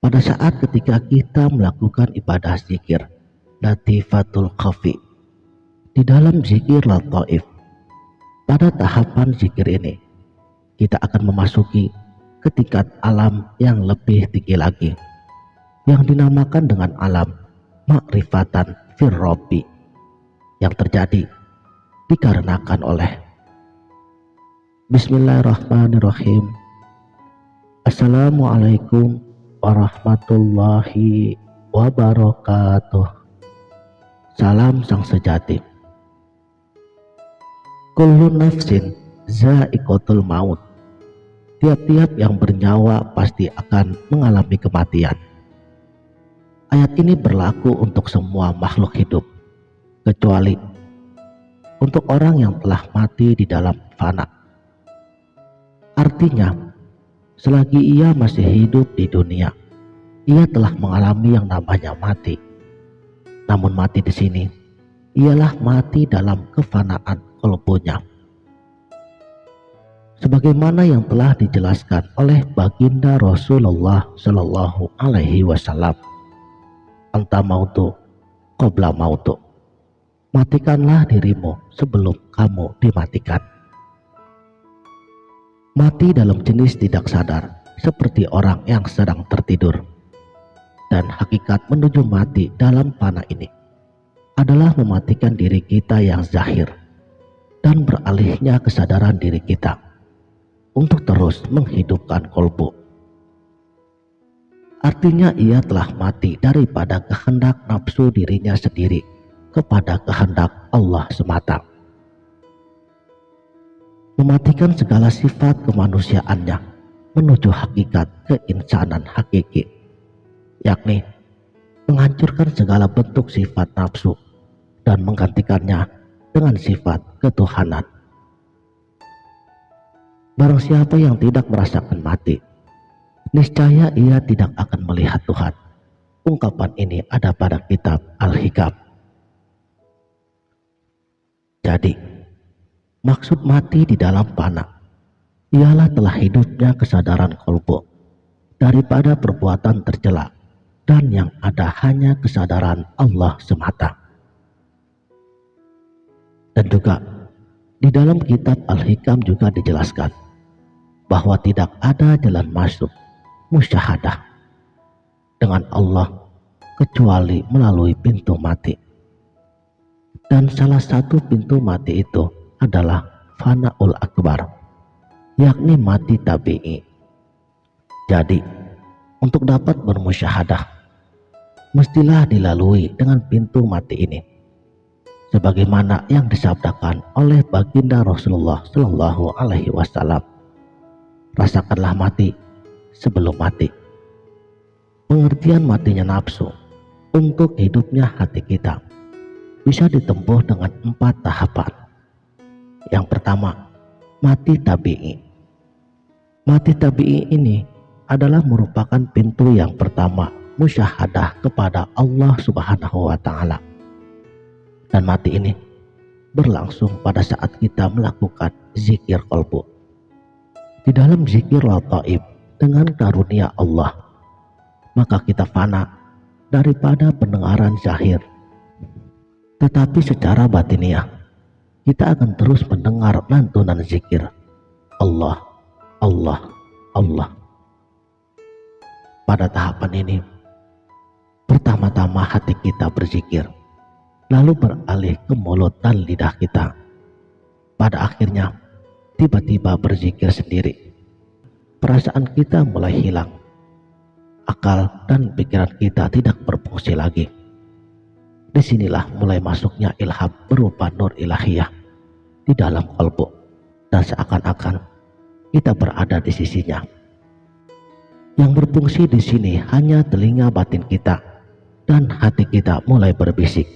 Pada saat ketika kita melakukan ibadah zikir latifatul khafi, di dalam zikir lataif, pada tahapan zikir ini kita akan memasuki ke tingkat alam yang lebih tinggi lagi, yang dinamakan dengan alam makrifatan firrobi, yang terjadi dikarenakan oleh Bismillahirrahmanirrahim. Assalamualaikum warahmatullahi wabarakatuh. Salam sang sejati. Kullu nafsin za'iqatul maut. Tiap-tiap yang bernyawa pasti akan mengalami kematian. Ayat ini berlaku untuk semua makhluk hidup, kecuali untuk orang yang telah mati di dalam fana. Artinya, selagi ia masih hidup di dunia, ia telah mengalami yang namanya mati. Namun mati di sini ialah mati dalam kefanaan qalbunya. Sebagaimana yang telah dijelaskan oleh baginda Rasulullah Shallallahu Alaihi Wasallam, anta mautu qabla mautu. Matikanlah dirimu sebelum kamu dimatikan. Mati dalam jenis tidak sadar, seperti orang yang sedang tertidur. Dan hakikat menuju mati dalam fana ini adalah mematikan diri kita yang zahir dan beralihnya kesadaran diri kita untuk terus menghidupkan kolbu. Artinya ia telah mati daripada kehendak nafsu dirinya sendiri kepada kehendak Allah semata. Mematikan segala sifat kemanusiaannya menuju hakikat keinsanan hakiki, yakni menghancurkan segala bentuk sifat nafsu dan menggantikannya dengan sifat ketuhanan. Barang siapa yang tidak merasakan mati, niscaya ia tidak akan melihat Tuhan. Ungkapan ini ada pada kitab Al-Hikam. Jadi, maksud mati di dalam fana ialah telah hidupnya kesadaran kolbu daripada perbuatan tercela, dan yang ada hanya kesadaran Allah semata. Dan juga di dalam kitab Al-Hikam juga dijelaskan bahwa tidak ada jalan masuk musyahadah dengan Allah kecuali melalui pintu mati. Dan salah satu pintu mati itu adalah fana'ul akbar, yakni mati tabi'i. Jadi, untuk dapat bermusyahadah, mestilah dilalui dengan pintu mati ini. Sebagaimana yang disabdakan oleh baginda Rasulullah Shallallahu Alaihi Wasallam, rasakanlah mati sebelum mati. Pengertian matinya nafsu untuk hidupnya hati kita bisa ditempuh dengan 4 tahapan. Yang pertama, mati tabi'i. Mati tabi'i ini adalah merupakan pintu yang pertama musyahadah kepada Allah Subhanahu wa Ta'ala. Dan mati ini berlangsung pada saat kita melakukan zikir qalbu. Di dalam zikir lataif dengan karunia Allah, maka kita fana daripada pendengaran zahir. Tetapi secara batiniah, kita akan terus mendengar lantunan zikir Allah, Allah, Allah. Pada tahapan ini, pertama-tama hati kita berzikir, lalu beralih ke mulut dan lidah kita. Pada akhirnya, tiba-tiba berzikir sendiri. Perasaan kita mulai hilang. Akal dan pikiran kita tidak berfungsi lagi. Disinilah mulai masuknya ilham berupa nur ilahiyah di dalam qalbu, dan seakan-akan kita berada di sisinya. Yang berfungsi di sini hanya telinga batin kita, dan hati kita mulai berbisik,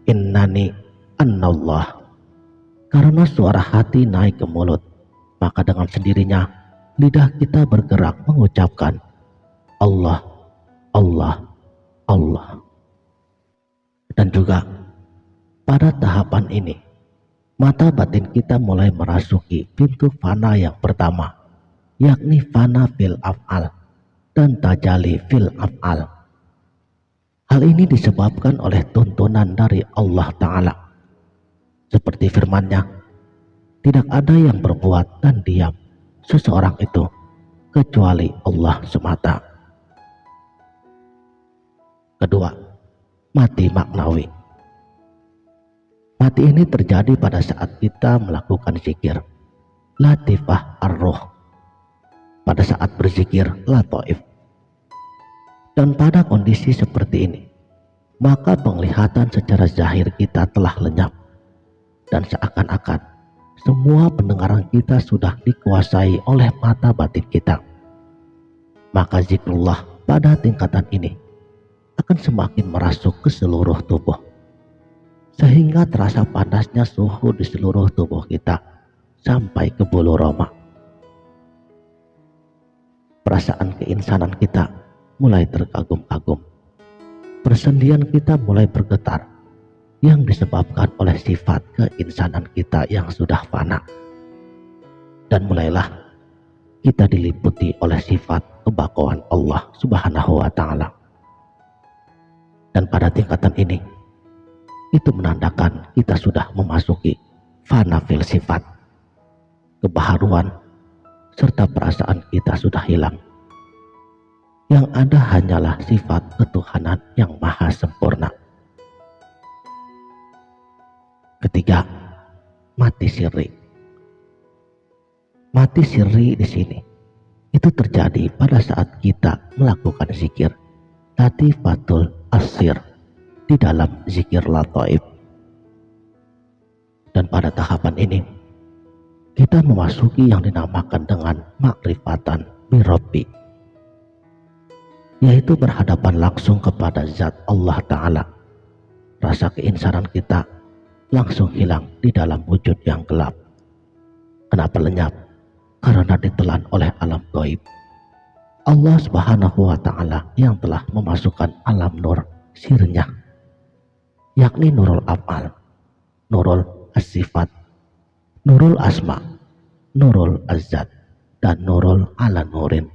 innani annallah. Karena suara hati naik ke mulut, maka dengan sendirinya lidah kita bergerak mengucapkan Allah, Allah, Allah. Dan juga pada tahapan ini, mata batin kita mulai merasuki pintu fana yang pertama, yakni fana fil af'al, dan tajali fil af'al. Hal ini disebabkan oleh tuntunan dari Allah Ta'ala. Seperti firman-Nya, tidak ada yang berbuat dan diam seseorang itu kecuali Allah semata. Kedua, mati maknawi. Mati ini terjadi pada saat kita melakukan zikir, latifah ar-ruh, pada saat berzikir lataif. Dan pada kondisi seperti ini, maka penglihatan secara zahir kita telah lenyap, dan seakan-akan semua pendengaran kita sudah dikuasai oleh mata batin kita. Maka zikrullah pada tingkatan ini akan semakin merasuk ke seluruh tubuh, sehingga terasa panasnya suhu di seluruh tubuh kita sampai ke bulu roma. Perasaan keinsanan kita mulai terkagum-kagum. Persendian kita mulai bergetar, yang disebabkan oleh sifat keinsanan kita yang sudah fana. Dan mulailah kita diliputi oleh sifat kebakauan Allah Subhanahu wa Ta'ala. Dan pada tingkatan ini, itu menandakan kita sudah memasuki fana fil sifat. Kebaharuan serta perasaan kita sudah hilang. Yang ada hanyalah sifat ketuhanan yang maha sempurna. Ketiga, mati sirri. Mati sirri di sini itu terjadi pada saat kita melakukan zikir latifatul asir di dalam zikir lataif. Dan pada tahapan ini kita memasuki yang dinamakan dengan makrifatan birabbi, yaitu berhadapan langsung kepada zat Allah Ta'ala. Rasa keinsanan kita langsung hilang di dalam wujud yang gelap. Kenapa lenyap? Karena ditelan oleh alam gaib. Allah Subhanahu wa Ta'ala yang telah memasukkan alam nur sirnya, yakni nurul af'al, nurul as-sifat, nurul asma, nurul az-zat, dan nurul ala nurin.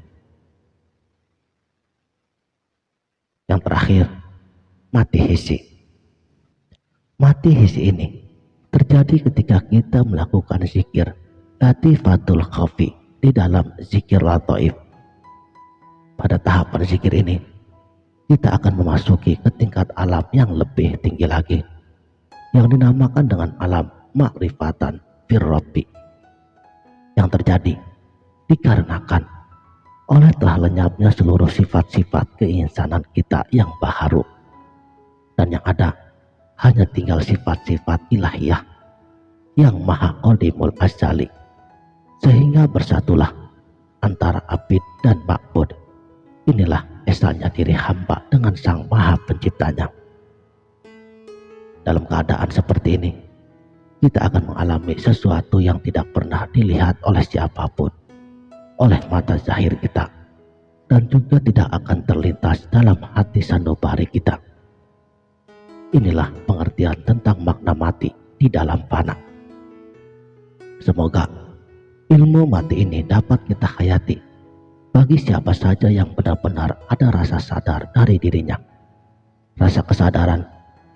Yang terakhir, mati hisi. Mati hisi ini terjadi ketika kita melakukan zikir latifatul khafi di dalam zikir lataif. Pada tahapan zikir ini, kita akan memasuki ke tingkat alam yang lebih tinggi lagi, yang dinamakan dengan alam makrifatan firrabbi, yang terjadi dikarenakan oleh telah lenyapnya seluruh sifat-sifat keinsanan kita yang baharu, dan yang ada hanya tinggal sifat-sifat ilahiyah yang maha qadimul azali, sehingga bersatulah antara abid dan ma'bud. Inilah esanya diri hamba dengan sang maha penciptanya. Dalam keadaan seperti ini, kita akan mengalami sesuatu yang tidak pernah dilihat oleh siapapun, oleh mata zahir kita, dan juga tidak akan terlintas dalam hati sanubari kita. Inilah pengertian tentang makna mati di dalam fana. Semoga ilmu mati ini dapat kita hayati bagi siapa saja yang benar-benar ada rasa sadar dari dirinya. Rasa kesadaran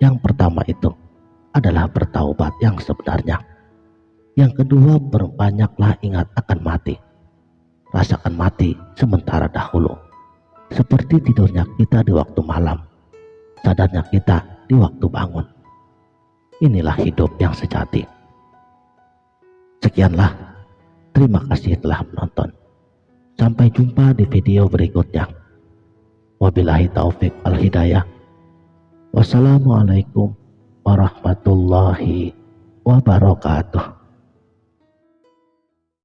yang pertama itu adalah bertaubat yang sebenarnya. Yang kedua, berbanyaklah ingat akan mati. Rasakan mati sementara dahulu, seperti tidurnya kita di waktu malam, sadarnya kita di waktu bangun. Inilah hidup yang sejati. Sekianlah, terima kasih telah menonton. Sampai jumpa di video berikutnya. Wabillahi taufik wal hidayah. Wassalamualaikum warahmatullahi wabarakatuh.